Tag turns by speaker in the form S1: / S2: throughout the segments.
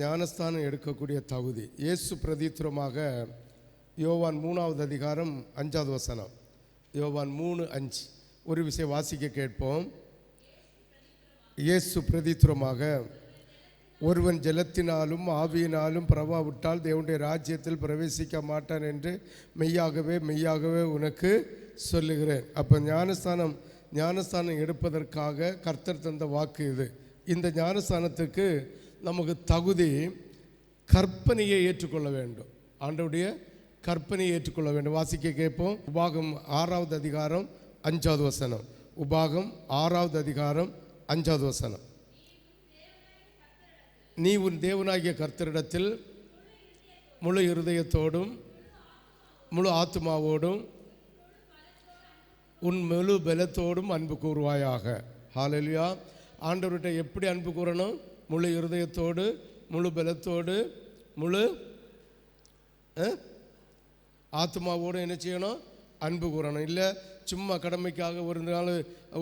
S1: ஞானஸ்தானம் எடுக்கக்கூடிய தகுதி. இயேசு பிரதித்துவமாக யோவான் 3வது அதிகாரம் 5வது வசனம். யோவான் 3:5 ஒரு விஷயம் வாசிக்க கேட்போம். இயேசு பிரதித்துவமாக, ஒருவன் ஜலத்தினாலும் ஆவியினாலும் பிரவாவிட்டால் தேவனுடைய ராஜ்யத்தில் பிரவேசிக்க மாட்டான் என்று மெய்யாகவே மெய்யாகவே உனக்கு சொல்லுகிறேன். அப்போ ஞானஸ்தானம் எடுப்பதற்காக கர்த்தர் தந்த வாக்கு இது. இந்த ஞானஸ்தானத்துக்கு நமக்கு தகுதி கற்பனையை ஏற்றுக்கொள்ள வேண்டும். ஆண்டவருடைய கற்பனையை ஏற்றுக்கொள்ள வேண்டும். வாசிக்க கேட்போம். உபாகம் 6வது அதிகாரம் 5வது வசனம். உபாகம் 6வது அதிகாரம் 5வது வசனம். நீ உன் தேவனாகிய கர்த்தரிடத்தில் முழு இருதயத்தோடும் முழு ஆத்மாவோடும் உன் முழு பலத்தோடும் அன்பு கூறுவாயாக. ஹல்லேலூயா. ஆண்டவர்கிட்ட எப்படி அன்பு கூறணும்? முழு இருதயத்தோடு முழு பலத்தோடு முழு ஆத்மாவோடு என்ன செய்யணும்? அன்பு கூறணும். இல்லை சும்மா கடமைக்காக ஒரு நாள்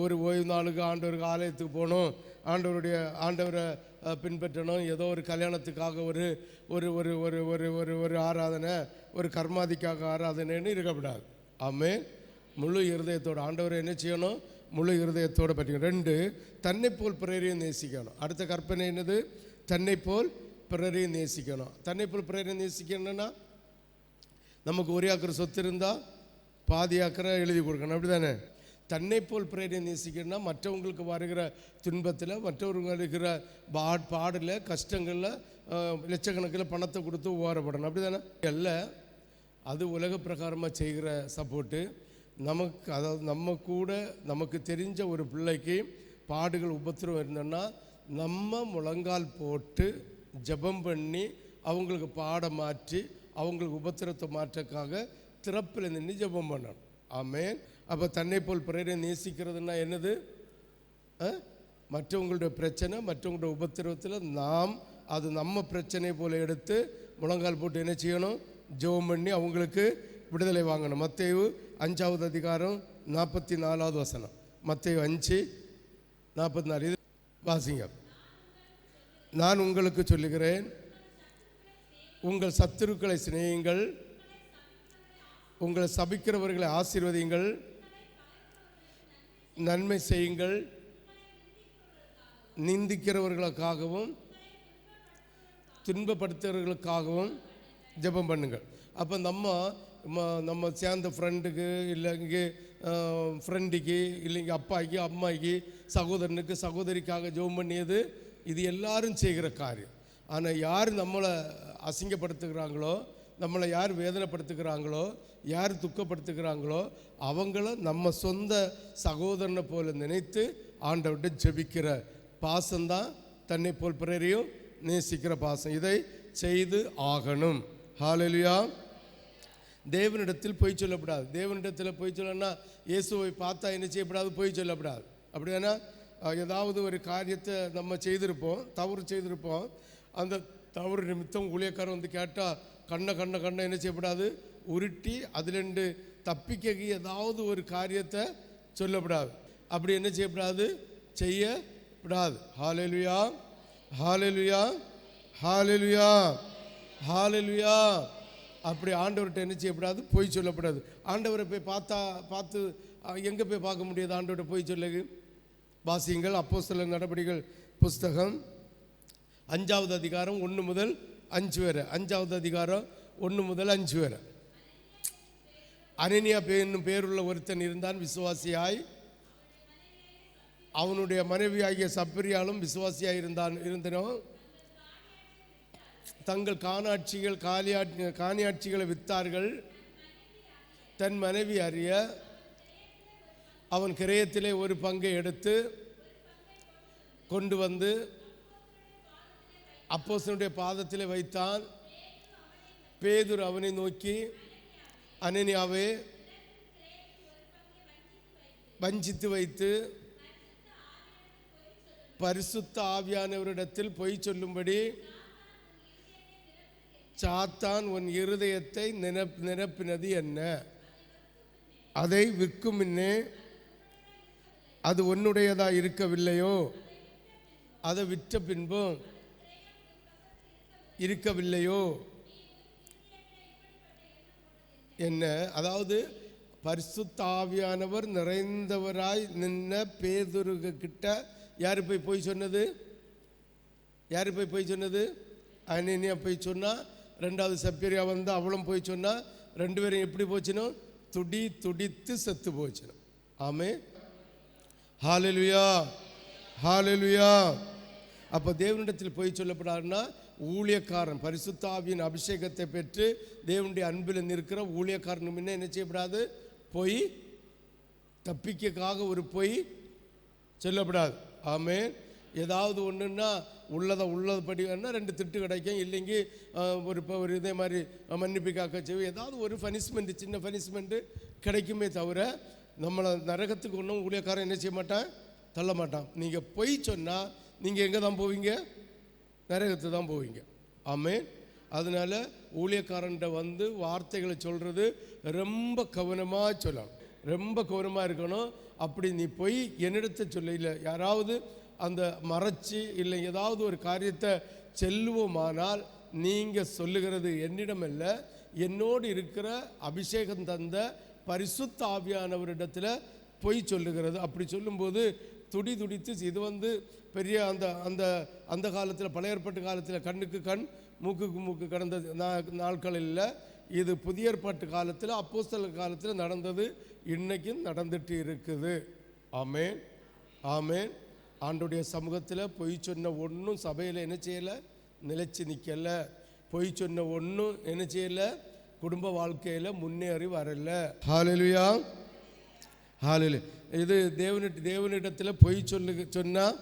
S1: ஒரு ஓய்வு நாளுக்கு ஆண்டவருக்கு ஆலயத்துக்கு போகணும், ஆண்டவரை பின்பற்றணும், ஏதோ ஒரு கல்யாணத்துக்காக ஒரு ஒரு ஒரு ஒரு ஒரு ஒரு ஒரு ஆராதனை, ஒரு கர்மாதிக்காக ஆராதனைன்னு இருக்கக்கூடாது. ஆமென். முழு இருதயத்தோடு ஆண்டவரை என்ன செய்யணும்? முழு இருதயத்தோடு பற்றிக்கணும். 2, தன்னை போல் பிறரையும் நேசிக்கணும். அடுத்த கற்பனை என்னது? தன்னை போல் பிறரையும் நேசிக்கணும். தன்னை போல் பிறரையும் நேசிக்கணும்னா நமக்கு ஒரு ஏக்கர் சொத்து இருந்தால் பாதி ஏக்கரை எழுதி கொடுக்கணும், அப்படி தானே? தன்னை போல் பிறரை நேசிக்கணும்னா மற்றவங்களுக்கு வருகிற துன்பத்தில், மற்றவங்க இருக்கிற பாடில், கஷ்டங்களில் லட்சக்கணக்கில் பணத்தை கொடுத்து உபகாரப்படணும், அப்படி தானே? அல்ல, அது உலக பிரகாரமாக செய்கிற சப்போர்ட்டு. நமக்கு, அதாவது நம்ம கூட நமக்கு தெரிஞ்ச ஒரு பிள்ளைக்கு பாடுகள் உபத்திரம் இருந்தோன்னா நம்ம முழங்கால் போட்டு ஜெபம் பண்ணி அவங்களுக்கு பாட மாற்றி அவங்களுக்கு உபத்திரத்தை மாற்றக்காக திறப்பில் நின்று ஜெபம் பண்ணணும். ஆமென். அப்போ தன்னை போல் பிறரை நேசிக்கிறதுனா என்னது? மற்றவங்களுடைய பிரச்சனை, மற்றவங்களுடைய உபத்திரவத்தில் நாம் அது நம்ம பிரச்சனை போல் எடுத்து முழங்கால் போட்டு என்ன செய்யணும்? ஜெபம் பண்ணி அவங்களுக்கு விடுதலை வாங்கணும். மத்தேயு 5வது அதிகாரம் 44வது வசனம். மத்தேயு 5:44 இது வாசிங்க. நான் உங்களுக்கு சொல்லுகிறேன், உங்கள் சத்துருக்களை சிநேகியுங்கள், உங்களை சபிக்கிறவர்களை ஆசீர்வதியுங்கள், நன்மை செய்யுங்கள், நிந்திக்கிறவர்களுக்காகவும் துன்பப்படுத்துகிறவர்களுக்காகவும் ஜெபம் பண்ணுங்கள். அப்போ நம்ம சேர்ந்த ஃப்ரெண்டுக்கு, இல்லை இங்கே ஃப்ரெண்டுக்கு, இல்லைங்க அப்பாய்க்கு, அம்மாய்க்கு, சகோதரனுக்கு, சகோதரிக்காக ஜெபம் பண்ணியது இது எல்லாரும் செய்கிற காரியம். ஆனால் யார் நம்மளை அசிங்கப்படுத்துகிறாங்களோ, நம்மளை யார் வேதனைப்படுத்துகிறாங்களோ, யார் துக்கப்படுத்துகிறாங்களோ அவங்கள நம்ம சொந்த சகோதரனை போல நினைத்து ஆண்டவர்கிட்ட ஜெபிக்கிற பாசம்தான் தன்னை போல் பிறரையும் நேசிக்கிற பாசம். இதை செய்து ஆகணும். ஹல்லேலூயா. தேவனிடத்தில் பொய் சொல்லப்படாது. தேவனிடத்தில் பொய் சொல்லணும்னா இயேசுவை பார்த்தா என்ன செய்யப்படாது? பொய் சொல்லப்படாது. அப்படின்னா ஏதாவது ஒரு காரியத்தை நம்ம செய்திருப்போம், தவறு செய்திருப்போம், அந்த தவறு நிமித்தம் ஊழியக்காரர் வந்து கேட்டால் கண்ணை என்ன செய்யப்படாது? உருட்டி அதிலிருந்து தப்பிக்க ஏதாவது ஒரு காரியத்தை சொல்லப்படாது. அப்படி என்ன செய்யப்படாது? செய்யப்படாது. ஹல்லேலூயா, ஹல்லேலூயா, ஹல்லேலூயா, ஹல்லேலூயா. அப்படி ஆண்டவர்கிட்ட என்ன செய்யப்படாது? பொய் சொல்லப்படாது. ஆண்டவரை போய் பார்த்து எங்கே போய் பார்க்க முடியாது? ஆண்டவர்கிட்ட பொய் சொல்லுங்க. வாசியுங்கள். அப்போஸ்தலர் நடபடிகள் புஸ்தகம் 5வது அதிகாரம் 1 முதல் 5 வரை. 5வது அதிகாரம் 1 முதல் 5 வரை. அனனியா என்னும் பேருள்ள ஒருத்தன் இருந்தான், விசுவாசியாய். அவனுடைய மனைவியாகிய சப்பிரியாலும் விசுவாசியாய் இருந்தனோ தங்கள் காணியாட்சிகளை வித்தார்கள். தன் மனைவி அறிய அவன் கிரயத்திலே ஒரு பங்கை எடுத்து கொண்டு வந்து அப்போஸ்தலனுடைய பாதத்திலே வைத்தான். பேதுரு அவனை நோக்கி, அனனியாவே, வஞ்சித்து வைத்து பரிசுத்த ஆவியானவரிடத்தில் பொய் சொல்லும்படி சாத்தான் உன் இருதயத்தை நிரப்பினது என்ன? அதை விற்கும் முன்னே அது உன்னுடையதா இருக்கவில்லையோ? அதை விற்ற பின்பும் இருக்கவில்லையோ என்ன? அதாவது பரிசுத்த ஆவியானவர் நிறைந்தவராய் நின்ன பேதுரு கிட்ட யாரு போய் சொன்னது? யாரு போய் சொன்னது? அனனியா போய் சொன்னா. ரெண்டாவது சப்பீரியா வந்து அவளும் போய் சொன்னா. ரெண்டு பேரும் எப்படி போச்சுனோ? துடித்து செத்து போச்சுனோம். ஆமே, ஹல்லேலூயா, ஹல்லேலூயா. அப்போ தேவனிடத்தில் போய் சொல்லப்படாதுன்னா ஊழியக்காரன் பரிசுத்த ஆவியின் அபிஷேகத்தை பெற்று தேவனுடைய அன்பில் நிற்கிற ஊழியக்காரன் முன்ன என்ன செய்யப்படாது? போய் தப்பிக்காக ஒரு போய் சொல்லப்படாது. ஆமே. ஏதாவது ஒன்றுன்னா உள்ளது வேணா ரெண்டு திட்டு கிடைக்கும். இல்லைங்க ஒரு இதே மாதிரி மன்னிப்பு காக்க செய்வோம். ஏதாவது ஒரு பனிஷ்மெண்ட், சின்ன பனிஷ்மெண்ட்டு கிடைக்குமே தவிர நம்மளை நரகத்துக்கு ஒன்றும் ஊழியக்காரன் என்ன செய்ய மாட்டான், தள்ள மாட்டான். நீங்கள் பொய் சொன்னால் நீங்கள் எங்கே தான் போவீங்க? நரகத்து தான் போவீங்க. ஆமே. அதனால ஊழியக்காரன்ட்ட வந்து வார்த்தைகளை சொல்கிறது ரொம்ப கவனமாக சொல்லணும், ரொம்ப கவனமாக இருக்கணும். அப்படி நீ போய் என்னிடத்தை சொல்ல, இல்லை யாராவது அந்த மறைச்சி இல்லை ஏதாவது ஒரு காரியத்தை செல்லுவோமானால் நீங்கள் சொல்லுகிறது என்னிடம் இல்லை, என்னோடு இருக்கிற அபிஷேகம் தந்த பரிசுத்த ஆவியானவரிடத்தில் பொய் சொல்லுகிறது. அப்படி சொல்லும்போது துடித்து இது வந்து பெரிய அந்த அந்த அந்த காலத்தில் பழைய ஏற்பாட்டு காலத்தில் கண்ணுக்கு கண் மூக்குக்கு மூக்கு கடந்த நாட்கள் இல்லை. இது புதிய ஏற்பாட்டு காலத்தில் அப்போஸ்தலர் காலத்தில் நடந்தது, இன்னைக்கும் நடந்துட்டு இருக்குது. ஆமேன், ஆமேன். ஆண்டுடைய சமூகத்தில் பொய் சொன்ன ஒன்றும் சபையில் என்ன செய்யலை, நிலைச்சு நிற்கலை. பொய் சொன்ன ஒன்றும் என்ன செய்யலை, குடும்ப வாழ்க்கையில் முன்னேறி வரல. ஹல்லேலூயா, ஹல்லேலூயா. இது தேவனிடத்தில் பொய் சொன்னால்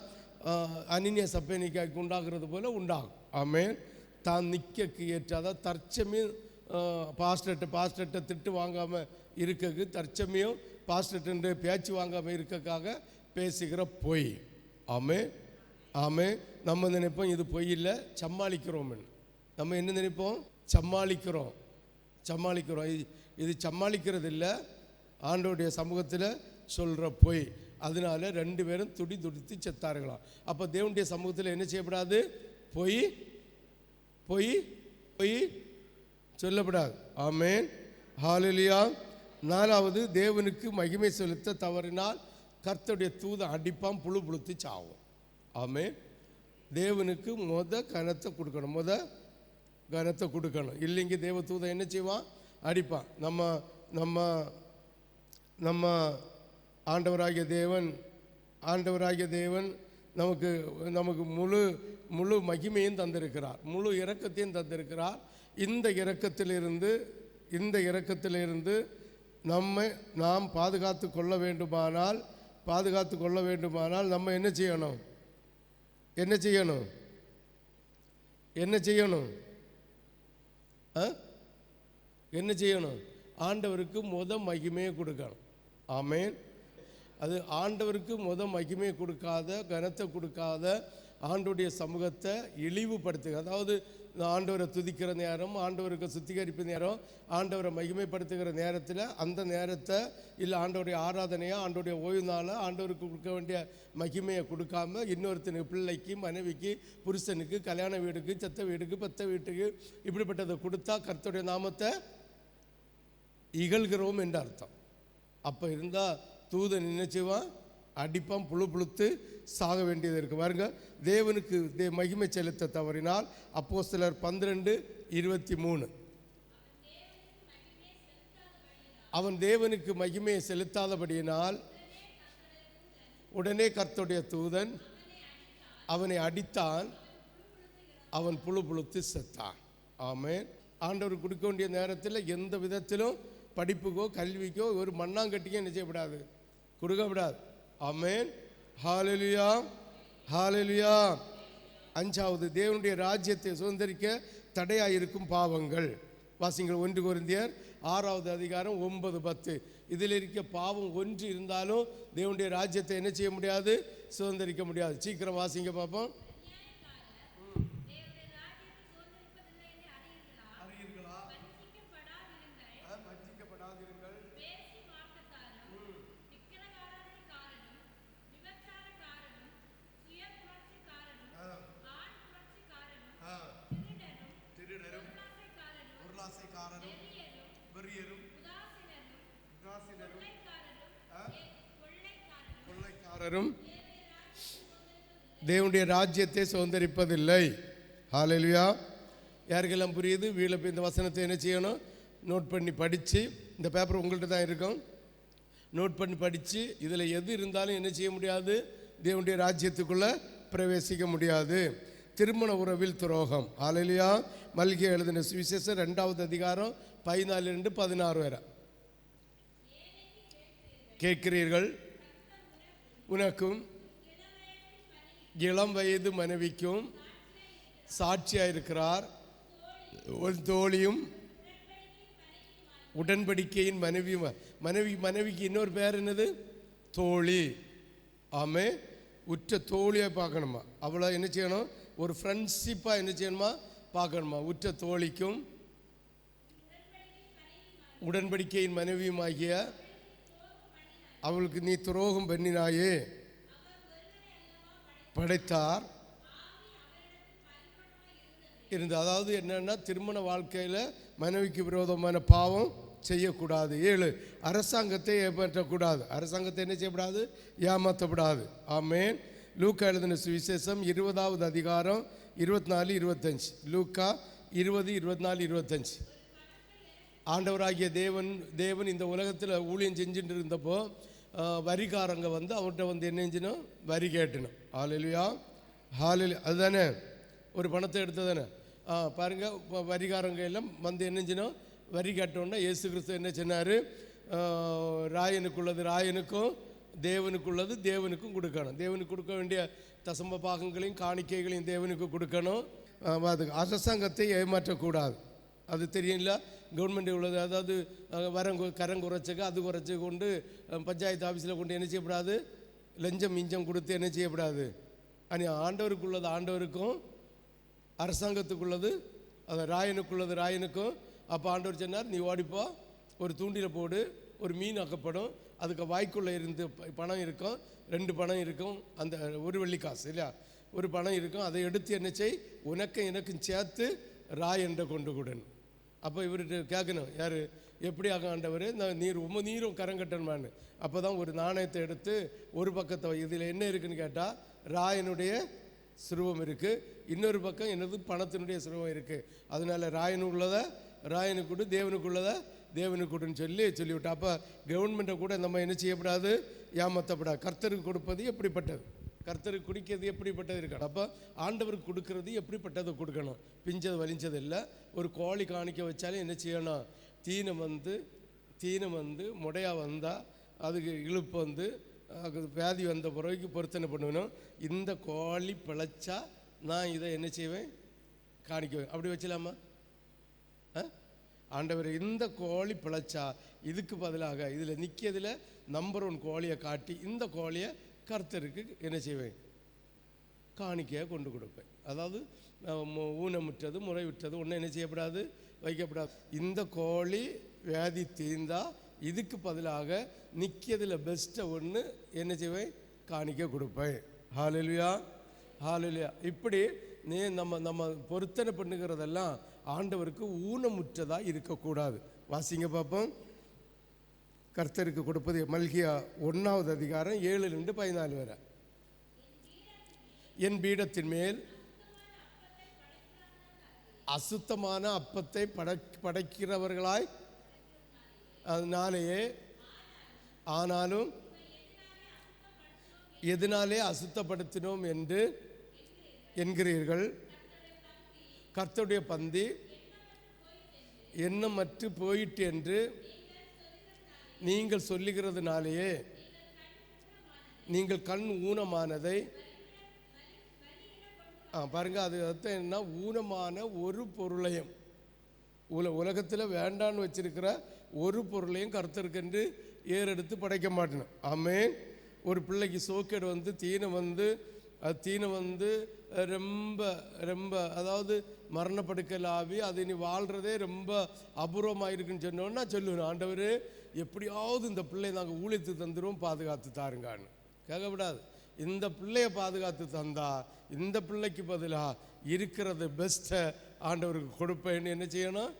S1: அனினியா சப்பேனிக்காய்க்கு உண்டாகிறது போல உண்டாகும். ஆமேன். தான் நிற்கக்கு ஏற்றாதான் தற்சமயம் பாஸ்டர்கிட்ட திட்டு வாங்காமல் இருக்கக்கு, தற்சமயம் பாஸ்டர்கிட்ட பேச்சு வாங்காமல் இருக்கக்காக பேசுகிற பொய். ஆமே, ஆமே. நம்ம நினைப்போம் இது பொய் இல்லை, சமாளிக்கிறோம். நம்ம என்ன நினைப்போம்? சமாளிக்கிறோம். இது சமாளிக்கிறது இல்லை, ஆண்டவருடைய சமூகத்தில் சொல்கிற பொய். அதனால ரெண்டு பேரும் துடித்து செத்தார்களாம். அப்போ தேவனுடைய சமூகத்தில் என்ன செய்யப்படாது? பொய் சொல்லப்படாது. ஆமேன், ஹல்லேலூயா. நாலாவது, தேவனுக்கு மகிமை செலுத்த தவறினால் கர்த்தருடைய தூதை அடிப்பான், புழுத்து சாவும். ஆமேன். தேவனுக்கு கனத்தை கொடுக்கணும். இல்லைங்க தேவ தூதை என்ன செய்வான்? அடிப்பான். நம்ம ஆண்டவராகிய தேவன் நமக்கு முழு மகிமையும் தந்திருக்கிறார், முழு இரக்கத்தையும் தந்திருக்கிறார். இந்த இரக்கத்திலிருந்து நாம் பாதுகாத்து கொள்ள வேண்டுமானால் நம்ம என்ன செய்யணும்? ஆண்டவருக்கு மகிமையை கொடுக்கணும். ஆமேன். அது ஆண்டவருக்கு மகிமையை கொடுக்காத, கனத்தை கொடுக்காத ஆண்டவருடைய சமூகத்தை இழிவுபடுத்துக. அதாவது ஆண்டவரை துதிக்கிற நேரம், ஆண்டவருக்கு சுத்திகரிப்பு நேரம், ஆண்டவரை மகிமைப்படுத்துகிற நேரத்தில் அந்த நேரத்தை இல்லை ஆண்டவருடைய ஆராதனையாக, ஆண்டவருடைய ஓய்வு நாளாக ஆண்டவருக்கு கொடுக்க வேண்டிய மகிமையை கொடுக்காம இன்னொருத்தனுக்கு, பிள்ளைக்கு, மனைவிக்கு, புருஷனுக்கு, கல்யாண வீடுக்கு, செத்த வீடுக்கு, பத்த வீட்டுக்கு இப்படிப்பட்டதை கொடுத்தா கர்த்தருடைய நாமத்தை இகழ்கிறோம் என்று அர்த்தம். அப்போ இருந்தால் தூதன் என்ன செய்வான்? அடிப்பான், புழுத்து சாக வேண்டியது இருக்கு. பாருங்க, தேவனுக்கு மகிமை செலுத்த தவறினால் அப்போஸ்தலர் 12:23 அவன் தேவனுக்கு மகிமையை செலுத்தாதபடியினால் உடனே கர்த்தருடைய தூதன் அவனை அடித்தான், அவன் புழுத்து செத்தான். ஆமேன். ஆண்டவர் கொடுக்க வேண்டிய நேரத்தில் எந்த விதத்திலும் படிப்புக்கோ கல்விக்கோ ஒரு மண்ணாங்கட்டிக்கோ என்ன செய்யப்படாது, கொடுக்கப்படாது. ஆமேன், ஹல்லேலூயா, ஹல்லேலூயா. அஞ்சாவது, தேவனுடைய ராஜ்யத்தை சுதந்திரிக்க தடையாயிருக்கும் பாவங்கள். வாசிங்கள் 1 கொரிந்தியர் 6:9-10. இதில் இருக்க பாவம் ஒன்று இருந்தாலும் தேவனுடைய ராஜ்யத்தை என்ன செய்ய முடியாது, சுதந்திரிக்க முடியாது. சீக்கிரம் வாசிங்க பார்ப்போம். பொருளாசைக்காரரும் வெறியரும் கொள்ளைக்காரரும் தேவனுடைய ராஜ்யத்தை சுதந்தரிப்பதில்லை. ஹல்லேலூயா. யாருக்கெல்லாம் புரியுது? வீட்டில் போய் இந்த வசனத்தை என்ன செய்யணும்? நோட் பண்ணி படித்து, இந்த பேப்பர் உங்கள்கிட்ட தான் இருக்கும், நோட் பண்ணி படித்து இதில் எது இருந்தாலும் என்ன செய்ய முடியாது? தேவனுடைய ராஜ்யத்துக்குள்ளே பிரவேசிக்க முடியாது. திருமண உறவில் துரோகம். ஹல்லேலூயா. மல்கியா எழுதின சுவிசேஷம் 2வது அதிகாரம் 14-16 வரை. கேட்கிறீர்கள், உனக்கும் இளம் வயது மனைவிக்கும் சாட்சியாக இருக்கிறார், ஒரு தோழியும் உடன்படிக்கையின் மனைவிக்கு இன்னொரு பேர் என்னது? தோழி. ஆமே. உற்ற தோழியாக பார்க்கணுமா? அவ்வளோ என்ன செய்யணும்? ஒரு ஃப்ரெண்ட்ஷிப்பாக என்ன செய்யணுமா? பார்க்கணுமா? உற்ற தோழிக்கும் உடன்படிக்கையின் மனைவியுமாகிய அவளுக்கு நீ துரோகம் பண்ணினாயே படைத்தார் இருந்து. அதாவது என்னன்னா, திருமண வாழ்க்கையில் மனைவிக்கு விரோதமான பாவம் செய்யக்கூடாது. 7, அரசாங்கத்தை ஏமாற்றக்கூடாது. அரசாங்கத்தை என்ன செய்யக்கூடாது? ஏமாற்றக்கூடாது. ஆமென். லூக்கா எழுதின சுவிசேஷம் 20வது அதிகாரம் 24-25. லூக்கா 20:24-25. ஆண்டவராகிய தேவன் இந்த உலகத்தில் ஊழியம் செஞ்சுட்டு இருந்தப்போ வரிகாரங்க வந்து அவர்கிட்ட வந்து என்ன செஞ்சணும்? வரி கேட்டணும். ஹல்லேலூயா. ஹல்லேலூயா. அதுதானே ஒரு பணத்தை எடுத்ததானே. பாருங்க, வரிகாரங்க எல்லாம் வந்து என்ன செஞ்சணும்? வரி கேட்டோன்னா இயேசு கிறிஸ்து என்ன சொன்னார்? ராயனுக்குள்ளது ராயனுக்கும், தேவனுக்குள்ளது தேவனுக்கும் கொடுக்கணும். தேவனுக்கு கொடுக்க வேண்டிய தசம பாகங்களையும் காணிக்கைகளையும் தேவனுக்கு கொடுக்கணும். அது அரசாங்கத்தை ஏமாற்றக்கூடாது. அது தெரியும்ல, கவர்மெண்ட் உள்ளது. அதாவது கரம் குறைச்சக்க அது குறைச்சி கொண்டு பஞ்சாயத்து ஆஃபீஸில் கொண்டு என்ன செய்யக்கூடாது? லஞ்சம் மிஞ்சம் கொடுத்து என்ன செய்யக்கூடாது? ஆண்டவருக்குள்ளது ஆண்டவருக்கும், அரசாங்கத்துக்குள்ளது அது ராயனுக்குள்ளது ராயனுக்கும். அப்போ ஆண்டவர் சொன்னார், நீ ஓடிப்போ, ஒரு தூண்டில் போடு, ஒரு மீன் ஆக்கப்படும், அதுக்கு வாய்க்குள்ளே இருந்து பணம் இருக்கும், 2 பணம் இருக்கும், அந்த 1 வெள்ளிக்காசு இல்லையா, ஒரு பணம் இருக்கும், அதை எடுத்து என்ன செய், உனக்கும் எனக்கும் சேர்த்து ராயன்ட்ட கொண்டு கொடுன்னு. அப்போ இவர்கிட்ட கேட்கணும், யார்? எப்படி ஆகும் ஆண்டவர்? நீரும் கரங்கட்டன்மான்னு. அப்போ தான் ஒரு நாணயத்தை எடுத்து ஒரு பக்கத்தை, இதில் என்ன இருக்குதுன்னு கேட்டால் ராயனுடைய சுருவம் இருக்குது, இன்னொரு பக்கம் என்னது? பணத்தினுடைய சுருவம் இருக்குது. அதனால ராயனுக்குள்ளதை ராயனுக்கு கொடு, தேவனுக்குள்ளதை தேவனுக்கு கொடுன்னு சொல்லிவிட்டா. அப்போ கவர்மெண்ட்டை கூட நம்ம என்ன செய்யப்படாது? ஏமாற்றப்படாது. கர்த்தருக்கு கொடுப்பது எப்படிப்பட்டது? கர்த்தருக்கு குடிக்கிறது எப்படிப்பட்டது இருக்கணும்? அப்போ ஆண்டவருக்கு கொடுக்கறது எப்படிப்பட்டதை கொடுக்கணும்? பிஞ்சது வலிஞ்சது இல்லை. ஒரு கோழி காணிக்க வச்சாலும் என்ன செய்யணும்? தீனம் வந்து முடையாக வந்தால் அதுக்கு இழுப்பு வந்து அது வியாதி வந்த பிறகு பொருத்தனை பண்ணணும். இந்த கோழி பிழைச்சா நான் இதை என்ன செய்வேன்? காணிக்குவேன். அப்படி வச்சலாமா? ஆண்டவர், இந்த கோழி பிழைச்சா இதுக்கு பதிலாக இதில் நிற்கிறதுல நம்பர் 1 கோழியை காட்டி இந்த கோழியை கர்த்தருக்கு என்ன செய்வேன்? காணிக்கையாக கொண்டு கொடுப்பேன். அதாவது ஊனமுற்றது முறைவிட்டது ஒன்றும் என்ன செய்யப்படாது? வைக்கப்படாது. இந்த கோழி வியாதி தீர்ந்தால் இதுக்கு பதிலாக நிற்கிறதுல பெஸ்ட்டை ஒன்று என்ன செய்வேன்? காணிக்க கொடுப்பேன். ஹல்லேலூயா. ஹல்லேலூயா. இப்படி நம்ம பொருத்தனை பண்ணுகிறதெல்லாம் ஆண்டவருக்கு ஊனமுற்றதாக இருக்கக்கூடாது. வாசிங்க பார்ப்போம். கர்த்தருக்கு கொடுப்பது மல்கியா 1வது அதிகாரம் 7-14 வரை. என் பீடத்தின் மேல் அசுத்தமான அப்பத்தை படைக்கிறவர்களாய் அதனாலேயே, ஆனாலும் எதனாலே அசுத்தப்படுத்தினோம் என்று என்கிறீர்கள். கர்த்தருடைய பந்தி எண்ணமற்று போயிட்டு என்று நீங்கள் சொல்லுகிறதுனாலேயே நீங்கள் கண் ஊனமானதை பாருங்க. அது அர்த்தம் என்ன? ஊனமான ஒரு பொருளையும் உலகத்தில் வேண்டான்னு வச்சிருக்கிற ஒரு பொருளையும் கர்த்தருக்கென்று ஏறெடுத்து படைக்க மாட்டேன். ஆமென். ஒரு பிள்ளைக்கு சோக்கேடு வந்து தீனம் வந்து ரொம்ப ரொம்ப அதாவது மரணப்படுக்கல் ஆகி அது இனி வாழ்கிறதே ரொம்ப அபூர்வமாக இருக்குன்னு சொன்னோன்னா சொல்லுவேன், ஆண்டவர் எப்படியாவது இந்த பிள்ளையை நாங்கள் ஊழியத்து தந்துடுவோம், பாதுகாத்து தாருங்கான்னு கேட்கக்கூடாது. இந்த பிள்ளையை பாதுகாத்து தந்தா இந்த பிள்ளைக்கு பதிலாக இருக்கிறது பெஸ்ட்டை ஆண்டவருக்கு கொடுப்பேன்னு என்ன செய்யணும்?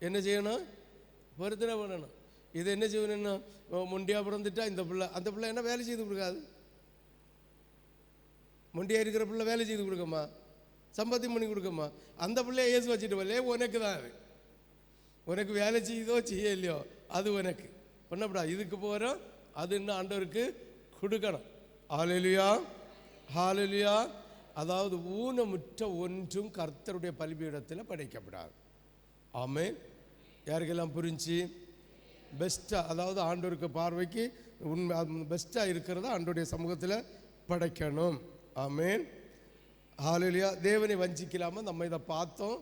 S1: என்ன செய்யணும்? பொருத்தனை பண்ணணும். இது என்ன செய்யணும்னா, மொண்டியாக பிறந்துட்டா இந்த பிள்ளை, அந்த பிள்ளை என்ன வேலை செய்து கொடுக்காது? மொண்டியாக இருக்கிற பிள்ளை வேலை செய்து கொடுக்கம்மா, சம்பாத்தியம் பண்ணி கொடுக்கம்மா. அந்த பிள்ளைய ஏசு வச்சுட்டு வரலே, உனக்கு தான் அது. உனக்கு வேலை செய்யுதோ செய்யலையோ அது உனக்கு பண்ணப்படாது. இதுக்கு போகிறோம், அது இன்னும் ஆண்டவருக்கு கொடுக்கணும். ஹல்லேலூயா, ஹல்லேலூயா. அதாவது ஊனமுற்ற ஒன்றும் கர்த்தருடைய பலிபீடத்தில் படைக்கப்படாது. ஆமென். யாருக்கெல்லாம் புரிஞ்சு? பெஸ்ட்டாக, அதாவது ஆண்டவருக்கு பார்வைக்கு உண்மை பெஸ்ட்டாக இருக்கிறத ஆண்டவருடைய சமூகத்தில் படைக்கணும். ஆமென், ஹல்லேலூயா. தேவனை வஞ்சிக்கலாமல் நம்ம இதை பார்த்தோம்.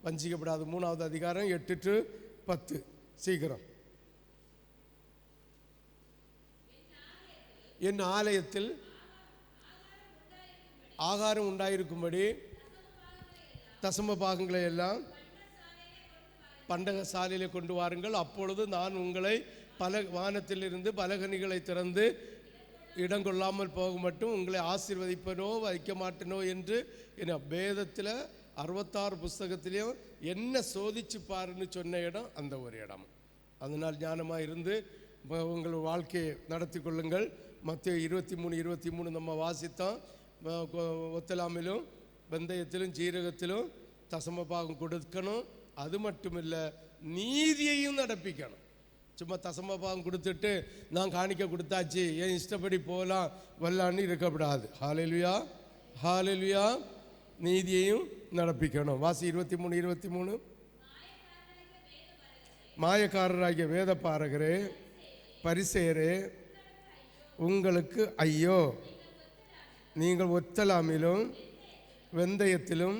S1: வஞ்சிக்கப்படாது. 3வது அதிகாரம் 8-10 சீக்கிரம். என் ஆலயத்தில் ஆகாரம் உண்டாயிருக்கும்படி தசம பாகங்களை எல்லாம் பண்டக சாலையிலே கொண்டு வாருங்கள். அப்பொழுது நான் உங்களை வானத்திலிருந்து பலகனிகளை திறந்து இடம் கொள்ளாமல் போக மட்டும் உங்களை ஆசீர்வதிப்பனோ வைக்க மாட்டேனோ என்று என் வேதத்தில் 66 புஸ்தகத்திலையும் என்ன சோதிச்சு பாருன்னு சொன்ன இடம் அந்த ஒரு இடம். அதனால் ஞானமாக இருந்து உங்கள் வாழ்க்கையை நடத்தி கொள்ளுங்கள். மத்தேயு 23:23 நம்ம வாசித்தோம். ஒத்தலாமிலும் வெந்தயத்திலும் ஜீரகத்திலும் தசம பாகம் கொடுக்கணும். அது மட்டும் இல்லை, நீதியையும் நடப்பிக்கணும். சும்மா தசம பாகம் கொடுத்துட்டு நான் காணிக்க கொடுத்தாச்சு, என் இஷ்டப்படி போகலாம் வரலான்னு இருக்கக்கூடாது. ஹல்லேலூயா, ஹல்லேலூயா. நீதியையும் நடப்பிக்கணும். வாசி 23:23. மாயக்காரராகிய வேத பாரகரே, பரிசேயரே, உங்களுக்கு ஐயோ! நீங்கள் ஒத்தலாமிலும் வெந்தயத்திலும்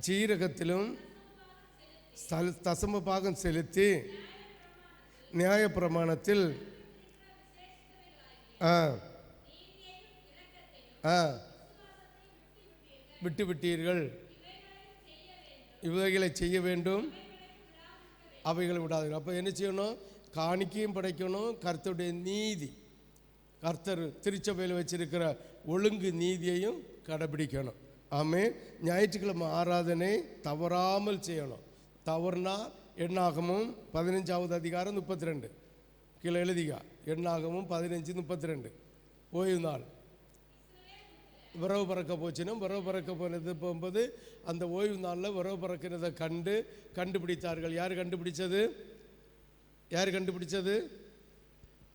S1: ஜீரகத்திலும் தசம பாகம் செலுத்தி நியாயப்பிரமாணத்தில் விட்டுவிட்டீர்கள். இவைகளை செய்ய வேண்டும், அவைகளை விடாதீர்கள். அப்போ என்ன செய்யணும்? காணிக்கையும் படைக்கணும். கர்த்தருடைய நீதி, கர்த்தர் திருச்சபையில் வச்சிருக்கிற ஒழுங்கு நீதியையும் கடைபிடிக்கணும். ஆமென். ஞாயிற்றுக்கிழமை ஆராதனை தவறாமல் செய்யணும். தவறுனா எண்ணாகமும் 15வது அதிகாரம் 32 கீழே எழுதிக்கா. எண்ணாகமும் 15:32 ஓய்வு நாள். விரவு பறக்க போச்சுன்னா, விரவு பறக்க போனது போகும்போது அந்த ஓய்வு நாளில் விரவு பறக்கிறத கண்டுபிடித்தார்கள். யார் கண்டுபிடிச்சது? யார் கண்டுபிடிச்சது?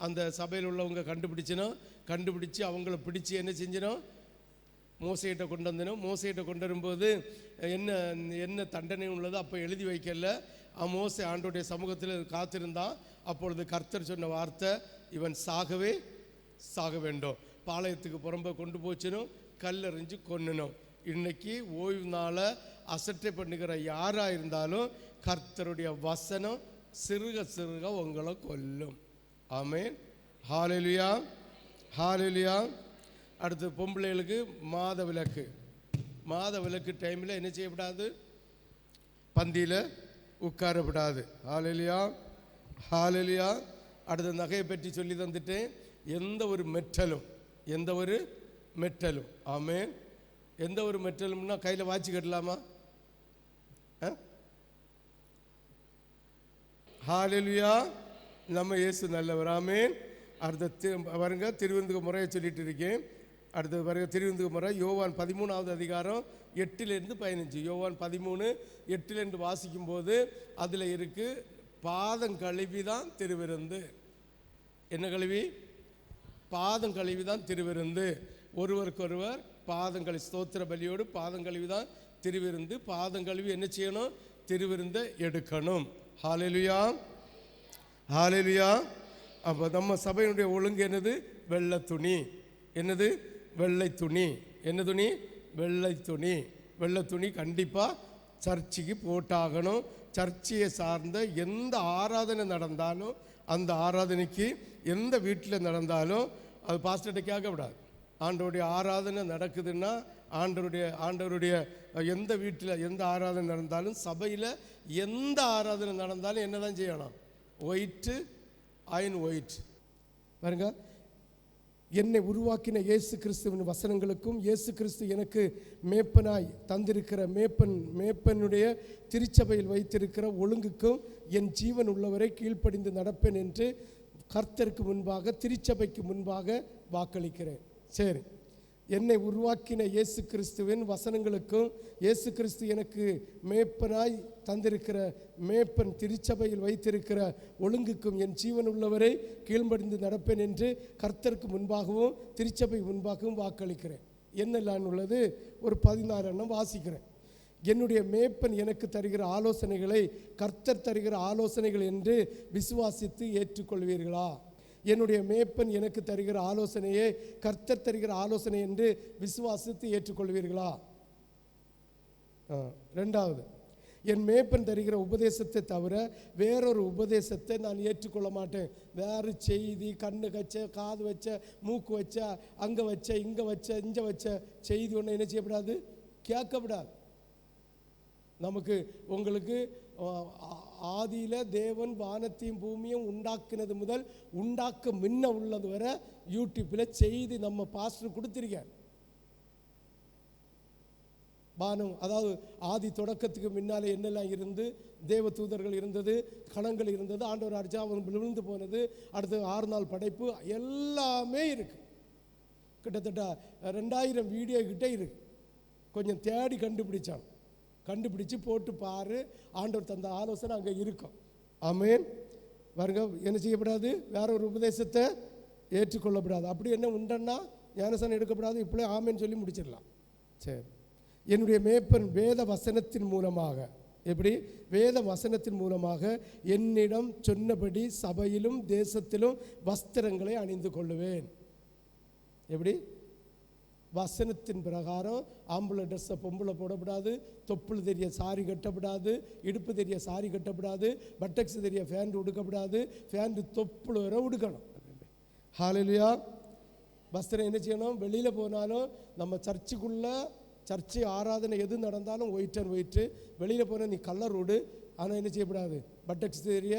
S1: அந்த சபையில் உள்ளவங்க கண்டுபிடிச்சு அவங்கள பிடிச்சி என்ன செஞ்சினோம்? மோசையிட்ட கொண்டு வந்தனும். மோசையிட்ட கொண்டு வரும்போது என்ன தண்டனை உள்ளது அப்போ எழுதி வைக்கல. மோசை ஆண்டோடைய சமூகத்தில் காத்திருந்தான். அப்பொழுது கர்த்தர் சொன்ன வார்த்தை, இவன் சாக வேண்டும். பாளையத்துக்கு புறம்ப கொண்டு போச்சினும் கல்லெறிஞ்சு கொன்னனும். இன்னைக்கு ஓய்வு நாளை அசட்டை பண்ணுகிற யாராக இருந்தாலும் கர்த்தருடைய வசனம் சிறுக உங்களை கொல்லும். ஆமென், ஹல்லேலூயா, ஹல்லேலூயா. அடுத்து பொம்பளைகளுக்கு மாத விளக்கு டைமில் என்ன செய்யப்படாது? பந்தியில் உட்காரப்படாது. ஹல்லேலூயா, ஹல்லேலூயா. அடுத்த நகையை பற்றி சொல்லி தந்துட்டேன். எந்த ஒரு மெட்டலும் ஆமென். எந்த ஒரு மெட்டலும்னா கையில் வாட்சி கட்டலாமா? ஹல்லேலூயா. நம்ம இயேசு நல்லவர். ஆமென். அடுத்த பாருங்க, திருவிருந்துக்கு முறையை சொல்லிட்டு இருக்கேன். அடுத்தது பாருங்க, திருவிருந்துக்கு முறை யோவான் 13வது அதிகாரம் 8-15. யோவான் 13:8 வாசிக்கும்போது அதில் இருக்கு, பாதம் கழுவி தான் திருவிருந்து. என்ன கழுவி? பாதம் கழுவி தான் திருவிருந்து. ஒருவருக்கொருவர் பாதங்கழி ஸ்தோத்திர பலியோடு பாதங்கழுவி தான் திருவிருந்து. பாதங்கழுவி என்ன செய்யணும்? திருவிருந்தை எடுக்கணும். ஹல்லேலூயா, ஹல்லேலூயா. அப்போ நம்ம சபையினுடைய ஒழுங்கு என்னது? வெள்ளை துணி. என்னது? வெள்ளை துணி. என்ன துணி? வெள்ளை துணி. வெள்ளை துணி கண்டிப்பாக சர்ச்சுக்கு போட்டாகணும். சர்ச்சையை சார்ந்த எந்த ஆராதனை நடந்தாலும், அந்த ஆராதனைக்கு எந்த வீட்டில் நடந்தாலும் அது பாஸ்டர்கிட்ட கேட்க விடாது. ஆண்டவருடைய ஆராதனை நடக்குதுன்னா, ஆண்டவருடைய எந்த வீட்டில் எந்த ஆராதனை நடந்தாலும், சபையில் எந்த ஆராதனை நடந்தாலும் என்ன தான் செய்யணும்? White, iron white. பாருங்க, என்னை உருவாக்கின இயேசு கிறிஸ்துவின் வசனங்களுக்கும் இயேசு கிறிஸ்து எனக்கு மேப்பனாய் தந்திருக்கிற மேப்பனுடைய திருச்சபையில் வைத்திருக்கிற ஒழுங்குக்கும் என் ஜீவன் உள்ளவரை கீழ்ப்படிந்து நடப்பேன் என்று கர்த்தருக்கு முன்பாக திருச்சபைக்கு முன்பாக வாக்களிக்கிறேன். சரி, என்னை உருவாக்கின இயேசு கிறிஸ்துவின் வசனங்களுக்கும் இயேசு கிறிஸ்து எனக்கு மேப்பனாய் தந்திருக்கிற மேப்பன் திருச்சபையில் வைத்திருக்கிற ஒழுங்குக்கும் என் ஜீவன் உள்ளவரை கீழ்ப்படிந்து நடப்பேன் என்று கர்த்தருக்கு முன்பாகவும் திருச்சபை முன்பாகவும் வாக்களிக்கிறேன். என்னெல்லாம் உள்ளது? ஒரு 16 எண்ணம் வாசிக்கிறேன். என்னுடைய மேப்பன் எனக்கு தருகிற ஆலோசனைகளை கர்த்தர் தருகிற ஆலோசனைகள் என்று விசுவாசித்து ஏற்றுக்கொள்வீர்களா? என்னுடைய மேப்பன் எனக்கு தருகிற ஆலோசனையை கர்த்தர் தருகிற ஆலோசனை என்று விசுவாசித்து ஏற்றுக்கொள்வீர்களா? ரெண்டாவது, என் மேப்பன் தருகிற உபதேசத்தை தவிர வேறொரு உபதேசத்தை நான் ஏற்றுக்கொள்ள மாட்டேன். வேறு செய்தி, கண்ணு வச்ச, காது வச்ச, மூக்கு வச்ச, அங்கே வச்ச, இங்கே வச்ச, இங்கே வச்ச செய்தி ஒன்று என்ன செய்யப்படாது? கேட்கப்படாது. நமக்கு உங்களுக்கு ஆதியில் தேவன் வானத்தையும் பூமியும் உண்டாக்கினது முதல் உண்டாக்க முன்ன உள்ளது வரை யூடியூப்பில் செய்தி நம்ம பாஸ்டர் கொடுத்துருக்கார். வானம், அதாவது ஆதி தொடக்கத்துக்கு முன்னாலே என்னெல்லாம் இருந்து, தேவ தூதர்கள் இருந்தது, கணங்கள் இருந்தது, ஆண்டவர் அடிச்சா அவன் விழுந்து போனது, அடுத்து 6 நாள் படைப்பு, எல்லாமே இருக்குது. கிட்டத்தட்ட 2000 வீடியோ கிட்டே இருக்குது. கொஞ்சம் தேடி கண்டுபிடிச்சு போட்டு பாரு. ஆண்டவர் தந்த ஆலோசனை அங்கே இருக்கும். ஆமென். பாருங்க, என்ன செய்யப்படாது? வேற ஒரு உபதேசத்தை ஏற்றுக்கொள்ளப்படாது. அப்படி என்ன உண்டன்னா ஞானஸ்நானம் எடுக்கப்படாது. இப்படி ஆமேன்னு சொல்லி முடிச்சிடலாம். சரி, என்னுடைய மேப்பன் வேத வசனத்தின் மூலமாக, எப்படி? வேத வசனத்தின் மூலமாக என்னிடம் சொன்னபடி சபையிலும் தேசத்திலும் வஸ்திரங்களை அணிந்து கொள்ளுவேன். எப்படி? வசனத்தின் பிரகாரம் ஆம்பளை ட்ரெஸ்ஸை பொம்பளை போடக்கூடாது, தொப்புள் தெரிய சாரி கட்டப்படாது, இடுப்பு தெரிய சாரி கட்டப்படாது, பட்டக்ஸ் தெரிய ஃபேண்ட் உடுக்கப்படாது, ஃபேண்ட் தொப்புள் வர உடுக்கணும். ஹல்லேலூயா. வஸ்திரம் என்ன செய்யணும்? வெளியில் போனாலும் நம்ம சர்ச்சுக்குள்ளே சர்ச்சை ஆராதனை எது நடந்தாலும் ஒயிட் அண்ட் ஒயிட்டு, வெளியில் போனால் நீ கலர் உடு. ஆனால் என்ன செய்யப்படாது? பட்டக்ஸ் தெரிய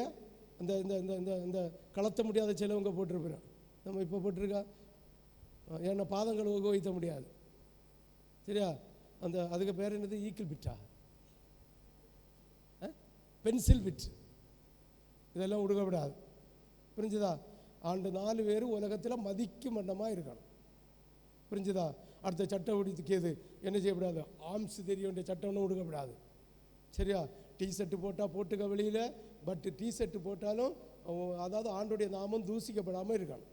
S1: அந்த இந்த இந்த இந்த கலத்த முடியாத சிலவங்க போட்டிருப்பேன். நம்ம இப்போ போட்டிருக்கா? ஏன்னா பாதங்கள் உபயோகிக்க முடியாது. சரியா? அந்த அதுக்கு பேர் என்னது? ஈக்கிள் பிட்டா, பென்சில் பிட், இதெல்லாம் உடுக்கப்படாது. புரிஞ்சுதா? ஆண்டு 4 பேர் உலகத்தில் மதிக்கும் வண்ணமாக இருக்கணும். புரிஞ்சுதா? அடுத்த சட்டை உடுத்திக்கிறது என்ன செய்யப்படாது? ஆம்ஸ் தெரிய வேண்டிய சட்டம்னு உடுக்கப்படாது. சரியா? டிஷர்ட்டு போட்டால் போட்டுக்க வெளியில், பட் டிஷர்ட்டு போட்டாலும் அதாவது ஆண்டுடைய நாமம் தூசிக்கப்படாமல் இருக்கணும்.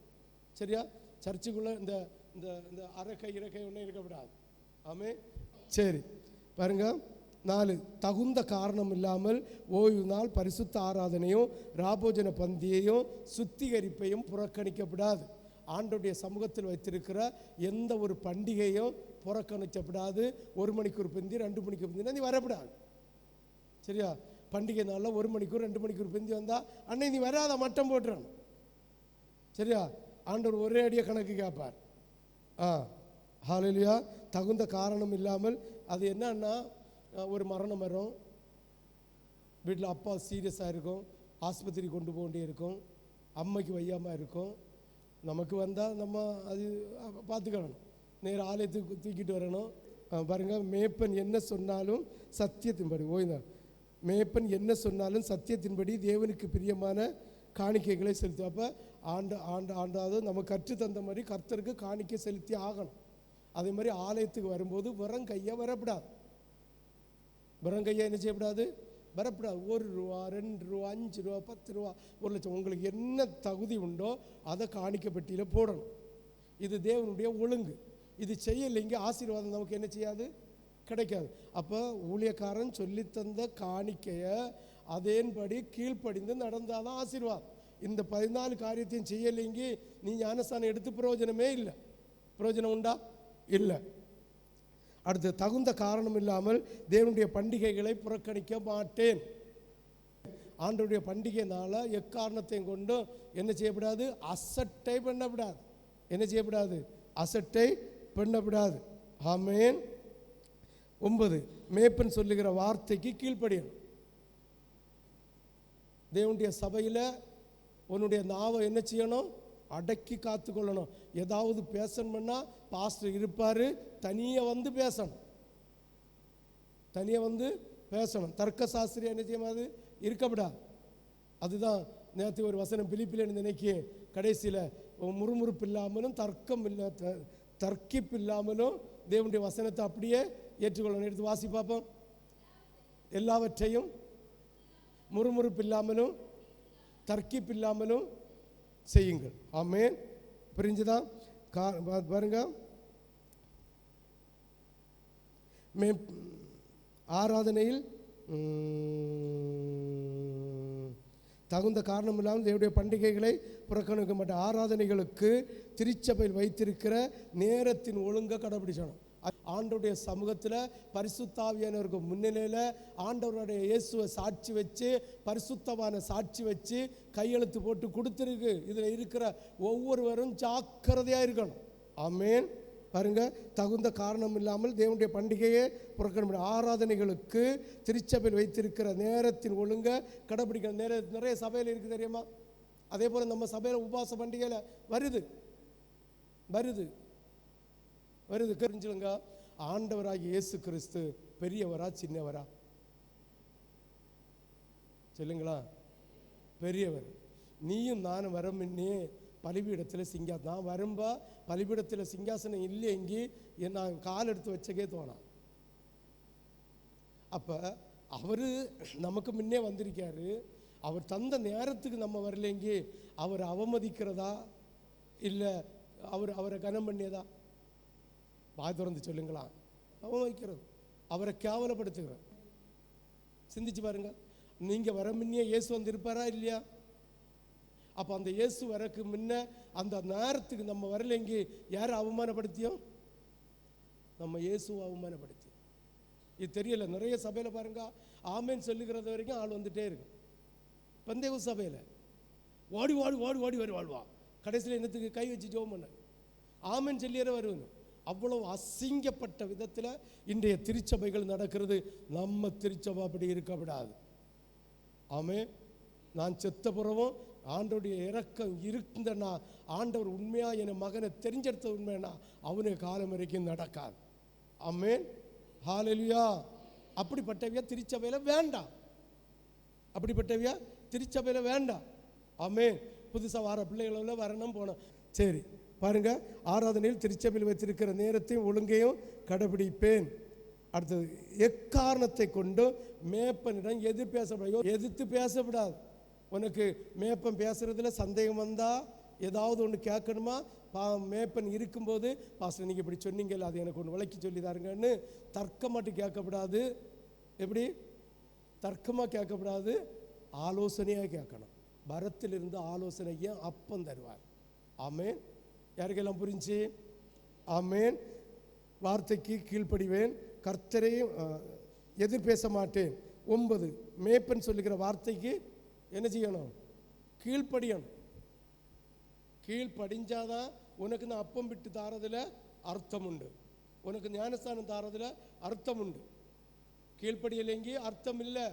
S1: சரியா? சர்ச்சுக்குள்ளே இந்த இந்த இந்த அரக்கை இறக்கை ஒன்றும் இருக்கப்படாது. ஆமே. சரி, பாருங்க. 4, தகுந்த காரணம் இல்லாமல் ஓய்வு நாள், பரிசுத்த ஆராதனையும் ராபோஜன பந்தியையும் சுத்திகரிப்பையும் புறக்கணிக்கப்படாது. ஆண்டோடைய சமூகத்தில் வைத்திருக்கிற எந்த ஒரு பண்டிகையும் புறக்கணிக்கப்படாது. 1 மணிக்கு ஒரு பந்தி, 2 மணிக்கு பந்தினா நீ வரப்படாது. சரியா? பண்டிகை நாளில் 1 மணிக்கு 2 மணிக்கு ஒரு பந்தி வந்தால் அன்னை நீ வராத, மட்டம் போட்டுறணும். சரியா? ஆண்டவர் ஒரே அடியாக கணக்கு கேட்பார். ஹல்லேலூயா. தகுந்த காரணம் இல்லாமல், அது என்னன்னா, ஒரு மரணம் வரும், வீட்டில் அப்பா சீரியஸாக இருக்கும், ஆஸ்பத்திரி கொண்டு போக வேண்டிய இருக்கும், அம்மைக்கு வையாமல் இருக்கும். நமக்கு வந்தால் நம்ம அது பார்த்துக்கணும், நேர ஆலயத்துக்கு தூக்கிட்டு வரணும். பாருங்கள், மேப்பன் என்ன சொன்னாலும் சத்தியத்தின்படி ஓய்ந்தார். மேப்பன் என்ன சொன்னாலும் சத்தியத்தின்படி தேவனுக்கு பிரியமான காணிக்கைகளை செலுத்து. அப்போ ஆண்டாவது நம்ம கற்று தந்த மாதிரி கர்த்தருக்கு காணிக்கை செலுத்தி ஆகணும். அதே மாதிரி ஆலயத்துக்கு வரும்போது வெறுங்கையா வரப்படாது. வெறுங்கையா என்ன செய்யப்படாது? வரப்படாது. 1 ரூபா, 2 ரூபா, 5 ரூபா, 10 ரூபா, 1 லட்சம், உங்களுக்கு என்ன தகுதி உண்டோ அதை காணிக்கை பெட்டியில் போடணும். இது தேவனுடைய ஒழுங்கு. இது செய்யலைங்க ஆசீர்வாதம் நமக்கு என்ன செய்யாது? கிடைக்காது. அப்போ ஊழியக்காரன் சொல்லித்தந்த காணிக்கையை அதேன்படி கீழ்ப்படிந்து நடந்தாதான் ஆசீர்வாதம். இந்த 14 காரியத்தையும் செய்யலைங்க நீ ஞானஸ்நானம் எடுத்து பிரயோஜனமே இல்லை. பிரயோஜனம் உண்டா? இல்லை. அடுத்து, தகுந்த காரணம் இல்லாமல் தேவனுடைய பண்டிகைகளை புறக்கணிக்க மாட்டேன். ஆண்டவருடைய பண்டிகை நாளை எக்காரணத்தையும் கொண்டு என்ன செய்யப்படாது? அசட்டை பண்ணப்படாது. என்ன செய்யப்படாது? அசட்டை பண்ணப்படாது. ஆமென். 9, மேப்பன் சொல்லுகிற வார்த்தைக்கு கீழ்ப்படியணும். தேவனுடைய சபையில் உன்னுடைய நாவை என்ன செய்யணும்? அடக்கி காத்துக்கொள்ளணும். ஏதாவது பேசணும்னா பாஸ்டர் இருப்பார், தனியாக வந்து பேசணும், தனியாக வந்து பேசணும். தர்க்க சாஸ்திரியம் என்ன செய்யாது இருக்கப்படா. அதுதான் நேற்று ஒரு வசனம் பிலிப்பிலேன்னு நினைக்க, கடைசியில் முறுமுறுப்பு இல்லாமலும் தர்க்கிப்பு இல்லாமலும் தேவனுடைய வசனத்தை அப்படியே ஏற்றுக்கொள்ளணும். எடுத்து வாசி பார்ப்போம். எல்லாவற்றையும் முறுமுறுப்பு இல்லாமலும் தர்க்கிப்பு இல்லாமலும் செய்யுங்கள். ஆமென். புரிஞ்சுதான்? பாருங்க, ஆராதனையில் தகுந்த காரணம் இல்லாமல் தேவனுடைய பண்டிகைகளை புறக்கணிக்க மாட்டேன். ஆராதனைகளுக்கு திருச்சபையில் வைத்திருக்கிற நேரத்தின் ஒழுங்கை கடைபிடிச்சணும். ஆண்டவருடைய சமூகத்தில் பரிசுத்தாவியானவருக்கு முன்னிலையில் ஆண்டவருடைய இயேசுவை சாட்சி வச்சு, பரிசுத்தமான சாட்சி வச்சு கையெழுத்து போட்டு கொடுத்துருக்கு. இதில் இருக்கிற ஒவ்வொருவரும் ஜாக்கிரதையாக இருக்கணும். ஆமென். பாருங்க, தகுந்த காரணம் இல்லாமல் தேவனுடைய பண்டிகையை புறக்கணிக்க. ஆராதனைகளுக்கு திருச்சபையில் வைத்திருக்கிற நேரத்தின் ஒழுங்கை கடைபிடிக்கணும். நிறைய சபையில் இருக்குது தெரியுமா? அதே போல் நம்ம சபையில் உபவாச பண்டிகையில் வருது தெரிஞ்சுங்க. ஆண்டவராகிய இயேசு கிறிஸ்து பெரியவரா சின்னவரா சொல்லுங்களா? பெரியவர். நீயும் நானும் வரமுன்னே பலிபீடத்தில் நான் வரும்பா பலிபீடத்தில் சிங்காசனம் இல்லைங்கி நான் கால் எடுத்து வச்சக்கே தோணாம். அப்போ அவர் நமக்கு முன்னே வந்திருக்காரு. அவர் தந்த நேரத்துக்கு நம்ம வரலைங்கி அவர் அவமதிக்கிறதா இல்லை அவரை கனம் பண்ணியதா? வாய் திறந்து சொல்லுங்களா? அவமதிக்கிறது, அவரை கேவலப்படுத்துகிறார். சிந்திச்சு பாருங்க. நீங்கள் வர முன்னே இயேசு வந்திருப்பாரா இல்லையா? அப்போ அந்த இயேசு வரக்கு முன்ன அந்த நேரத்துக்கு நம்ம வரலைங்கி யாரை அவமானப்படுத்தியோம்? நம்ம இயேசுவை அவமானப்படுத்தியோம். இது தெரியல. நிறைய சபையில் பாருங்க, ஆமேன் சொல்லுகிறது வரைக்கும் ஆள் வந்துட்டே இருக்கு. பந்தேகு சபையில் வாடி வாடி வாடி வாடி வரி வாழ்வா, கடைசியில் என்னத்துக்கு கை வச்சு ஜோம் பண்ண ஆமேன் சொல்லியற வருவணும். அவ்வளவு அசிங்கப்பட்ட விதத்தில் இன்றைய திருச்சபைகள் நடக்கிறது. நம்ம திருச்சபை அப்படி இருக்கப்படாது. ஆமே. நான் செத்த புறவும் ஆண்டவருடைய இரக்கம் இருக்குன்னா, ஆண்டவர் உண்மையா என் மகனை தெரிஞ்செடுத்த உண்மைனா அவனுக்கு காலம் வரைக்கும் நடக்காது. ஆமென். ஹல்லேலூயா. அப்படிப்பட்டவையா திருச்சபையில் வேண்டாம். அப்படிப்பட்டவையா திருச்சபையில் வேண்டாம். ஆமென். புதுசாக வர பிள்ளைகள வரணும் போனோம். சரி பாருங்க, ஆராதனையில் திருச்சபையில் வைத்திருக்கிற நேரத்தையும் ஒழுங்கையும் கடைபிடிப்பேன். அடுத்தது, எக்காரணத்தை கொண்டு மேப்பனிடம் எதிர்த்து பேசப்படாது. உனக்கு மேப்பன் பேசுறதுல சந்தேகம் வந்தா, ஏதாவது ஒன்று கேட்கணுமா, மேப்பன் இருக்கும்போது பாஸ்டர் நீங்கள் இப்படி சொன்னீங்கல்ல, அது எனக்கு ஒன்று விளக்கி சொல்லி தாருங்கன்னு தர்க்கமாட்டு கேட்கப்படாது. எப்படி தர்க்கமாக கேட்கப்படாது, ஆலோசனையாக கேட்கணும். பரத்திலிருந்து ஆலோசனையை அப்பம் தருவார். ஆமேன். யாருக்கெல்லாம் புரிஞ்சு? ஆமேன். வார்த்தைக்கு கீழ்ப்படிவேன், கர்த்தரையும் எதிர்பேச மாட்டேன். 9, மேப்பன் சொல்லுகிற வார்த்தைக்கு என்ன செய்யணும்? கீழ்ப்படியணும். கீழ்ப்படிஞ்சாதான் உனக்கு நான் அப்பம் விட்டு தாரதில் அர்த்தம் உண்டு, உனக்கு ஞானஸ்தானம் தாரதில் அர்த்தம் உண்டு. கீழ்ப்படியலைங்கி அர்த்தம் இல்லை.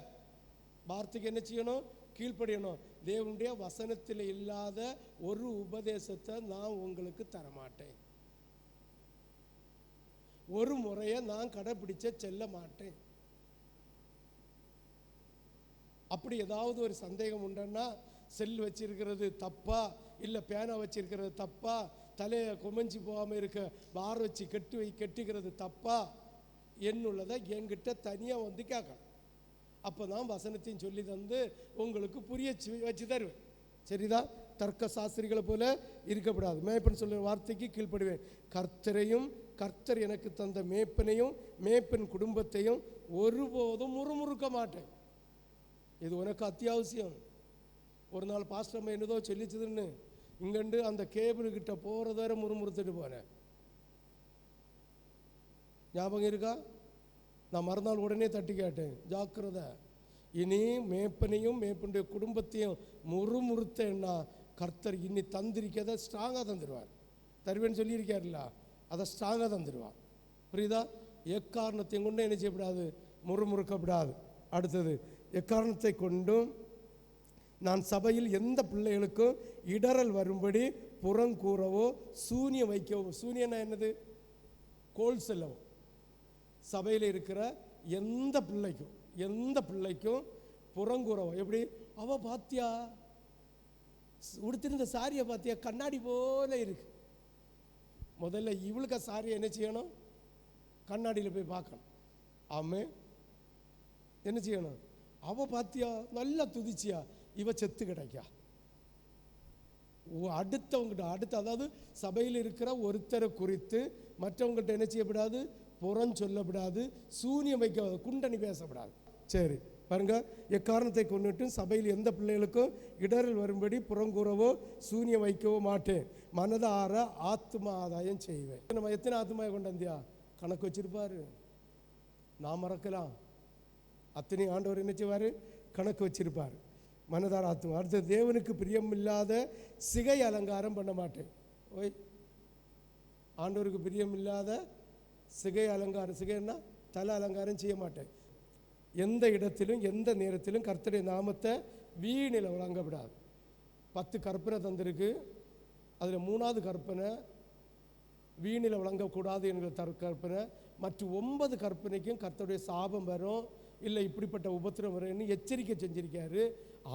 S1: வார்த்தைக்கு என்ன செய்யணும்? கீழ்ப்படியணும். தேவனுடைய வசனத்தில் இல்லாத ஒரு உபதேசத்தை நான் உங்களுக்கு தரமாட்டேன். ஒரு முறையை நான் கடைபிடிச்ச செல்ல மாட்டேன். அப்படி ஏதாவது ஒரு சந்தேகம் உண்டுன்னா, செல் வச்சிருக்கிறது தப்பா இல்லை பேனா வச்சிருக்கிறது தப்பா, தலையை குமஞ்சி போகாமல் இருக்க பார் வச்சு கெட்டிக்கிறது தப்பா என்னுள்ளதை என்கிட்ட தனியாக வந்து கேட்கணும். அப்போ தான் வசனத்தையும் சொல்லி தந்து உங்களுக்கு புரிய வச்சு தருவேன். சரிதான்? தர்க்க சாஸ்திரிகளை போல இருக்கப்படாது. மேப்பன் சொல்லுற வார்த்தைக்கு கீழ்ப்படுவேன். கர்த்தரையும் கர்த்தர் எனக்கு தந்த மேப்பனையும் மேப்பன் குடும்பத்தையும் ஒருபோதும் முறுமுறுக்க மாட்டேன். இது உனக்கு அத்தியாவசியம். ஒரு நாள் பாஸ்டர் அம்மா என்னதோ சொல்லிச்சதுன்னு இங்கண்டு அந்த கேபிள்கிட்ட போகிறத வரை முறுமுறுத்துட்டு போனேன். ஞாபகம் இருக்கா? நான் மறுநாள் உடனே தட்டி கேட்டேன், ஜாக்கிரதை, இனி மேப்பனையும் மேப்பனுடைய குடும்பத்தையும் முறுமுறுத்தேன்னா கர்த்தர் இனி தந்திருக்கதை ஸ்ட்ராங்காக தந்துடுவார். தருவேன்னு சொல்லியிருக்காருல்ல, அதை ஸ்ட்ராங்காக தந்துடுவார். புரியுதா? எக்காரணத்தையும் கொண்டு என்ன செய்யப்படாது? முறுமுறுக்கப்படாது. அடுத்தது, எக்காரணத்தை கொண்டும் நான் சபையில் எந்த பிள்ளைகளுக்கும் இடறல் வரும்படி புறங்கூறவோ சூனியம் வைக்கவோ, சூனியனா என்னது? கோல் செல்லவோ. சபையில் இருக்கிற எந்த பிள்ளைக்கும் புறங்கூறவோ. எப்படி? அவ பாத்தியா உடுத்திருந்த சாரியை பாத்தியா, கண்ணாடி போல இருக்கு. முதல்ல இவளுக்கு சாரியை என்ன செய்யணும்? கண்ணாடியில் போய் பார்க்கணும். ஆமே, என்ன செய்யணும்? அவ பாத்தியா நல்லா துதிச்சியா, இவ செத்து கிடைக்கா. அடுத்த அதாவது சபையில் இருக்கிற ஒருத்தரை குறித்து மற்றவங்கள்ட்ட என்ன செய்யப்படாது? புறம் சொல்லப்படாது, சூனியம் வைக்க, குண்டனி பேசப்படாது. சரி பாருங்க, எக்காரணத்தை கொண்டுட்டு சபையில் எந்த பிள்ளைகளுக்கும் இடரல் வரும்படி புறங்கூறவோ சூனியம் வைக்கவோ மாட்டேன், மனதார ஆத்மா ஆதாயம் செய்வேன். நம்ம எத்தனை ஆத்மாவை கொண்டு வந்தியா கணக்கு வச்சிருப்பாரு. நான் மறக்கலாம், அத்தனை ஆண்டவர் என்ன செய்வார்? கணக்கு வச்சிருப்பார். மனதார ஆத்மா. அடுத்த, தேவனுக்கு பிரியம் இல்லாத சிகை அலங்காரம் பண்ண மாட்டேன். ஓய், ஆண்டவருக்கு பிரியம் இல்லாத சிகை அலங்காரம், சிகைன்னா தலை அலங்காரம் செய்ய மாட்டேன். எந்த இடத்திலும் எந்த நேரத்திலும் கர்த்தருடைய நாமத்தை வீணில் வழங்க விடாது. 10 கற்பனை தந்திருக்கு, அதில் 3வது கற்பனை வீணில் வழங்கக்கூடாது என்கிற கற்பனை. மற்ற 9 கற்பனைக்கும் கர்த்தருடைய சாபம் வரும், இல்லை இப்படிப்பட்ட உபத்திரம் வரும்னு எச்சரிக்கை செஞ்சிருக்காரு.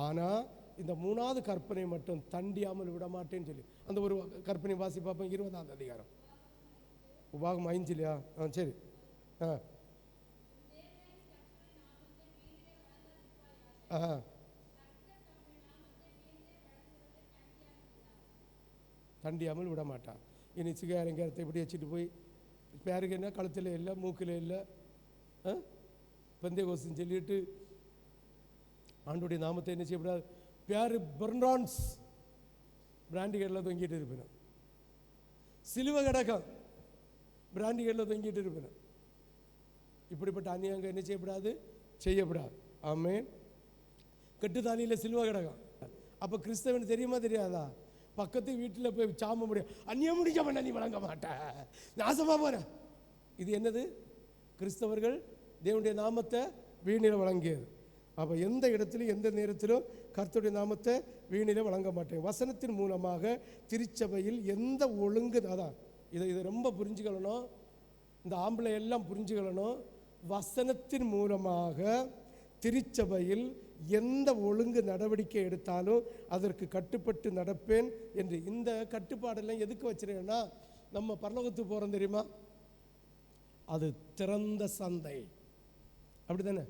S1: ஆனால் இந்த 3வது கற்பனை மட்டும் தண்டியாமல் விட மாட்டேன்னு சொல்லி அந்த ஒரு கற்பனை வாசி பார்ப்போம். 20ஆம் அதிகாரம், உபாகம் 5 இல்லையா? சரி. தண்டியாமல் விட மாட்டான். இனி சிகை அலங்காரத்தை இப்படி வச்சுட்டு போய் பேருக்கு என்ன கழுத்தில் இல்லை, மூக்கில் இல்லை, பெந்தேகோஸ்துன்னு சொல்லிட்டு ஆண்டுடைய நாமத்தை என்ன செய்யக்கூடாது? பேரு பெர்னான்ஸ் பிராண்டி கடையில் தொங்கிட்டு இருப்பேன், சிலுவை கடக்கம் பிராண்டி கடையில் தொங்கிட்டு இருப்பேன். இப்படிப்பட்ட அநியாயங்கள் என்ன செய்யப்படாது? செய்யப்படாது. ஆமென். கட்டுத்தாலியில் சிலுவை கடக்கம். அப்போ கிறிஸ்தவன் தெரியுமா தெரியாதா? பக்கத்து வீட்டில் போய் சாம முடியும், அந்நியம் முடிக்க பண்ண நீ வழங்க மாட்ட, நாசமா போற. இது என்னது? கிறிஸ்தவர்கள் தேவனுடைய நாமத்தை வீணில் வழங்கியது. அப்போ எந்த இடத்திலும் எந்த நேரத்திலும் கர்த்தருடைய நாமத்தை வீணில் வழங்க மாட்டேன். வசனத்தின் மூலமாக திருச்சபையில் எந்த ஒழுங்கு, அதான் இதை ரொம்ப புரிஞ்சுக்கணும், இந்த ஆம்பளை எல்லாம் புரிஞ்சுக்கணும். வசனத்தின் மூலமாக திருச்சபையில் எந்த ஒழுங்கு நடவடிக்கை எடுத்தாலும் அதற்கு கட்டுப்பட்டு நடப்பேன் என்று. இந்த கட்டுப்பாடெல்லாம் எதுக்கு வச்சிருக்கேன்னா, நம்ம பரலோகத்துக்கு போகிறோம் தெரியுமா, அது திறந்த சந்தை, அப்படி தானே?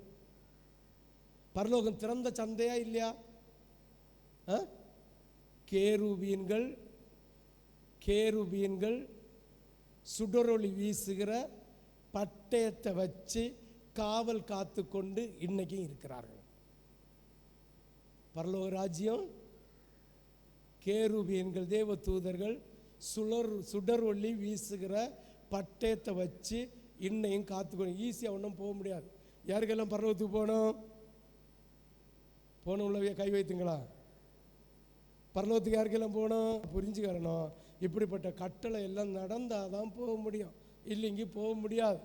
S1: பரலோகம் திறந்த சந்தையா இல்லையா? கேருபீன்கள் சுடரொளி வீசுகிற பட்டயத்தை வச்சு காவல் காத்து கொண்டு இன்னைக்கும் இருக்கிறார்கள். பரலோக ராஜ்யம் கேருபீன்கள் தேவ தூதர்கள் சுடரொளி வீசுகிற பட்டயத்தை வச்சு இன்னையும் காத்துக்கொண்டு, ஈஸியாக ஒன்றும் போக முடியாது. யாருக்கெல்லாம் பரலோகத்துக்கு போன உள்ளவைய கை வைத்துங்களா? பரலோகத்துக்கு யாருக்கெல்லாம் போனோம்? புரிஞ்சுக்கிறணும், இப்படிப்பட்ட கட்டளை எல்லாம் நடந்தால் தான் போக முடியும், இல்லைங்க போக முடியாது.